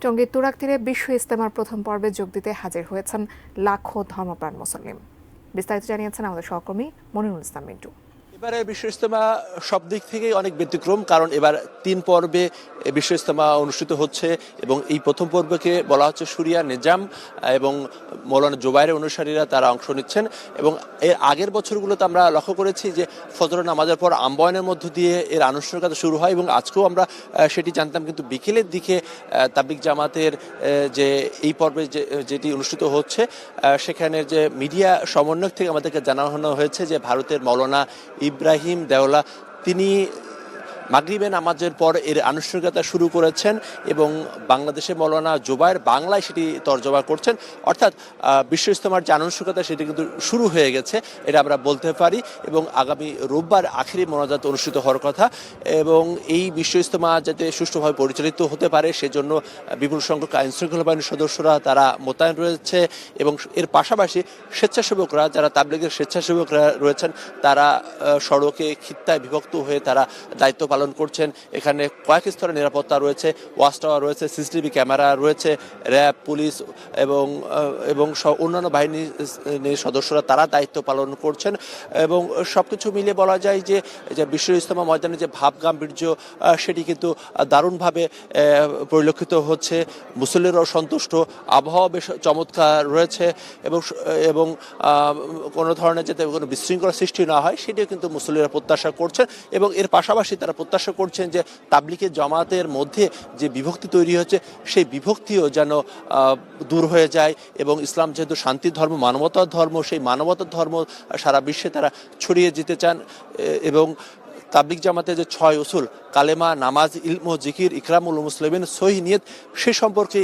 টঙ্গীর তুরাগ তীরে বিশ্ব ইজতেমার প্রথম পর্বে যোগ দিতে হাজির হয়েছেন লাখো ধর্মপ্রাণ মুসলিম। বিস্তারিত জানিয়েছেন আমাদের সহকর্মী মনিরুল ইসলাম মিন্টু। এবারে বিশ্ব ইজতেমা সব দিক থেকেই অনেক ব্যতিক্রম, কারণ এবার 3 পর্বে বিশ্ব ইজতেমা অনুষ্ঠিত হচ্ছে এবং এই প্রথম পর্বকে বলা হচ্ছে শুরিয়া নিজাম এবং মৌলানা জুবাইরের অনুসারীরা তারা অংশ নিচ্ছেন। এবং এর আগের বছরগুলোতে আমরা লক্ষ্য করেছি যে ফজর নামাজের পর আম্বয়নের মধ্য দিয়ে এর আনুষ্ঠানিকতা শুরু হয় এবং আজকেও আমরা সেটি জানতাম, কিন্তু বিকেলের দিকে তাবলিগ জামাতের যে এই পর্বে যেটি অনুষ্ঠিত হচ্ছে সেখানের যে মিডিয়া সমন্বয়ক থেকে আমাদেরকে জানানো হয়েছে যে ভারতের মৌলানা ইব্রাহিম দেওলা তিনি মাগরিবে নামাজের পর এর আনুষ্ঠানিকতা শুরু করেছেন এবং বাংলাদেশে মৌলানা জুবায়ের বাংলায় সেটি তর্জমা করছেন। অর্থাৎ বিশ্ব ইজতেমার যে আনুষ্ঠানিকতা সেটি কিন্তু শুরু হয়ে গেছে, এটা আমরা বলতে পারি। এবং আগামী রোববার আখেরি মোনাজাত অনুষ্ঠিত হওয়ার কথা এবং এই বিশ্ব ইজতেমা যাতে সুষ্ঠুভাবে পরিচালিত হতে পারে সেজন্য বিপুল সংখ্যক আইনশৃঙ্খলা বাহিনীর সদস্যরা তারা মোতায়েন রয়েছে এবং এর পাশাপাশি স্বেচ্ছাসেবকরা যারা তাবলিগের স্বেচ্ছাসেবকরা রয়েছেন তারা সড়কে খিত্তায় বিভক্ত হয়ে তারা দায়িত্ব পালন করছেন। এখানে কয়েক স্তরের নিরাপত্তা রয়েছে, ওয়াচ টাওয়ার রয়েছে, সিসিটিভি ক্যামেরা রয়েছে, র্যাব, পুলিশ এবং এবং অন্যান্য বাহিনীর সদস্যরা তারা দায়িত্ব পালন করছেন। এবং সবকিছু মিলিয়ে বলা যায় যে বিশ্ব ইজতেমা ময়দানে যে ভাব গাম্ভীর্য সেটি কিন্তু দারুণভাবে পরিলক্ষিত হচ্ছে। মুসল্লিরাও সন্তুষ্ট, আবহাওয়া বেশ চমৎকার রয়েছে এবং এবং কোনো ধরনের যাতে কোনো বিশৃঙ্খলা সৃষ্টি না হয় সেটিও কিন্তু মুসল্লিরা প্রত্যাশা করছেন। এবং এর পাশাপাশি তারা প্রত্যাশা করছেন যে তাবলিগের জামাতের মধ্যে যে বিভক্তি তৈরি হচ্ছে সেই বিভক্তিও যেন দূর হয়ে যায় এবং ইসলাম যেহেতু শান্তির ধর্ম, মানবতার ধর্ম, সেই মানবতার ধর্ম সারা বিশ্বে তারা ছড়িয়ে যেতে চান। এবং তাবলিগ জামাতের যে 6 উসুল কালেমা, নামাজ, ইলম ও জিকির, ইকরামুল মুসলিমিন, সহিহ নিয়ত, সে সম্পর্কে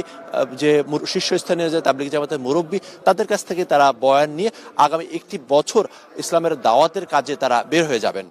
যে শীর্ষস্থানীয় যে তাবলিগ জামাতের মুরব্বী তাদের কাছ থেকে তারা বয়ান নিয়ে আগামী 1 বছর ইসলামের দাওয়াতের কাজে তারা বের হয়ে যাবেন।